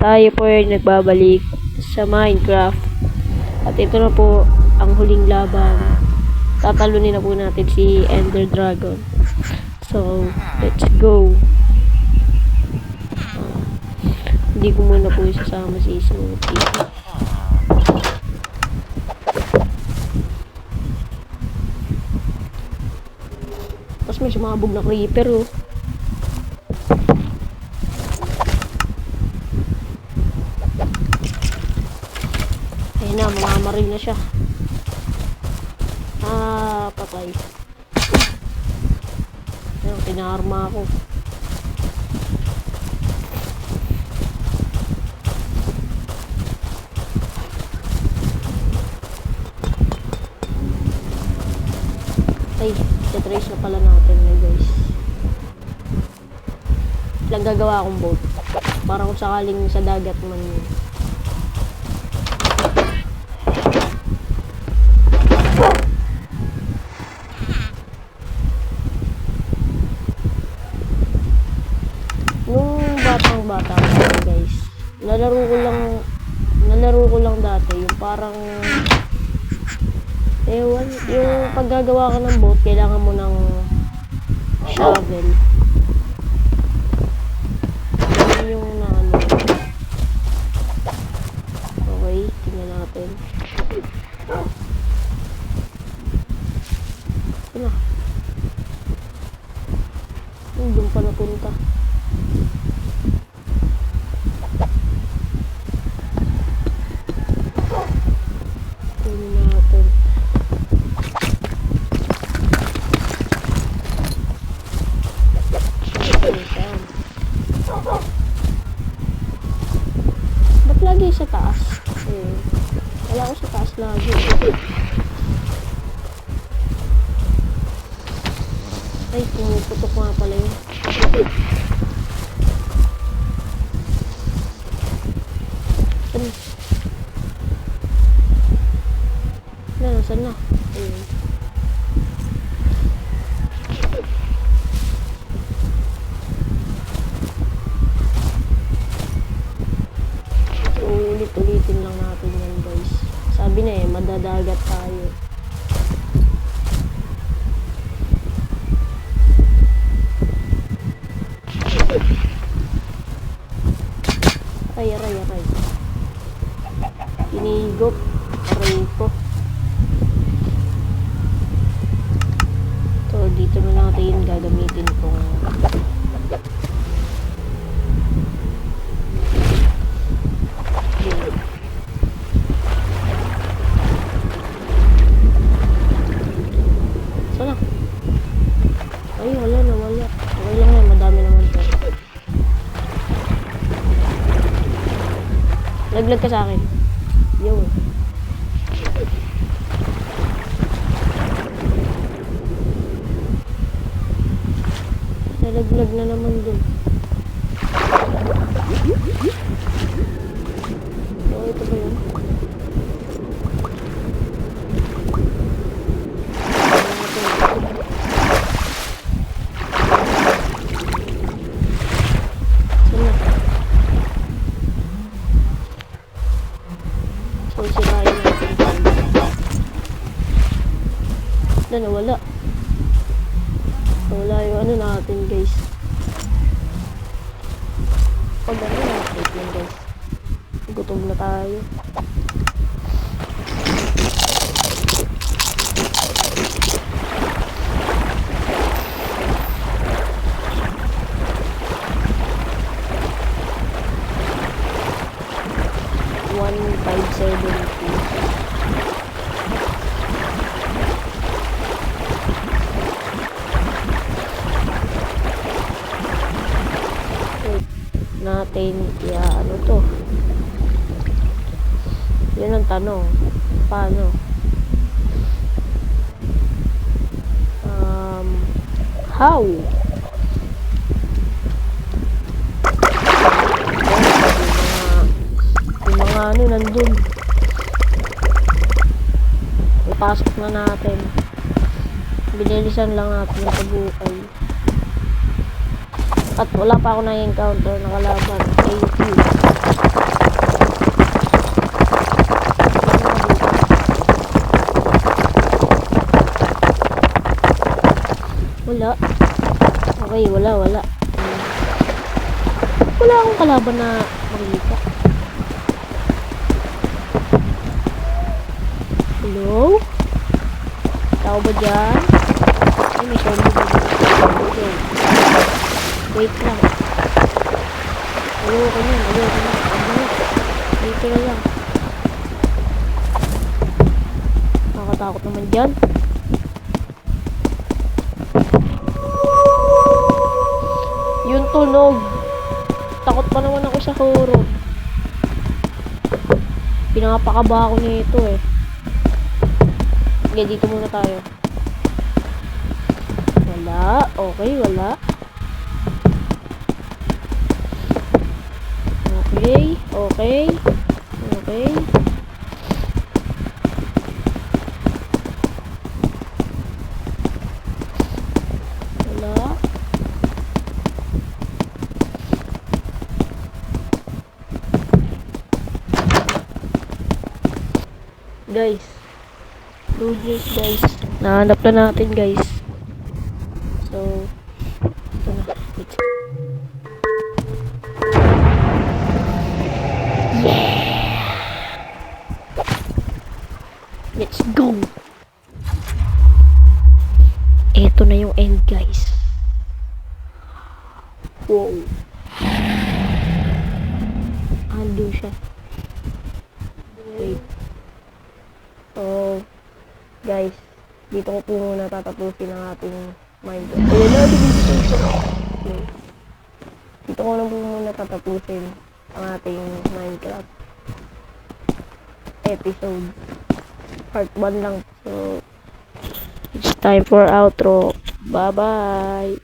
tayo po ay nagbabalik sa Minecraft. At ito na po ang huling laban. Tatalunin na po natin si Ender Dragon. So, let's go. Hindi ko muna po isasama si Smoothie. Tapos may sumabog na creeper, oh. Ayun na, mamamaril na siya. Ah, patay. Ayun, pinaarma ako. Ay, trace na pala natin guys. Lang gagawa akong boat. Para kung sakaling sa dagat man yun. Nung batang-bata guys, nalaro ko lang dati yung parang ewan, yung paggagawa ka ng boat, kailangan mo ng shovel. Yan yung naano. Okay, tingnan natin. Ano? Doon pa napunta. Tingnan natin. Ba't lagi sa taas? Wala ako sa taas lagi. Ay, pumuputok nga pala yun. Saan na? Ayun. Ulit-ulitin lang natin yan guys. Sabi na madadagat tayo. Aray. Hinigop. Aray ko. So, dito na natin gagamitin itong sana. Ay, wala. Okay lang yan, madami naman to. Laglag ka sa akin. Yo. Nalaglag na naman dun. Oh, ito ba yun? So, sirain natin. Nawala. Wala yung ano natin guys. Pag ano natin guys. Gutom na tayo. Natin ano to, yun ang tanong, paano how yung mga ano nandun, ipasok na natin, binilisan lang natin yung pag-uukay. At wala pa ako na-encounter na kalaban. Thank you. Wala. Okay, wala. Wala akong kalaban na makikita. Hello? Tao ba dyan? Ay, may zombie ba dyan? Wait lang. Ayoko na. Dito na lang. Nakakatakot naman dyan. Yung tunog. Takot pa naman ako sa horror. Pinapakaba ako nito eh. Sige, dito muna tayo. Wala. Okay, wala. Okay. Wala. Guys. Guys. Nahanap na natin, guys. So, ito na. Let's go! Ito na yung end, guys. Wow. Andun siya. Wait. So, guys, dito ko po muna tatapusin ang ating Minecraft. Ayun na, dito ko na po muna tatapusin ang ating Minecraft episode. Part 1 lang. So, it's time for outro. Bye-bye!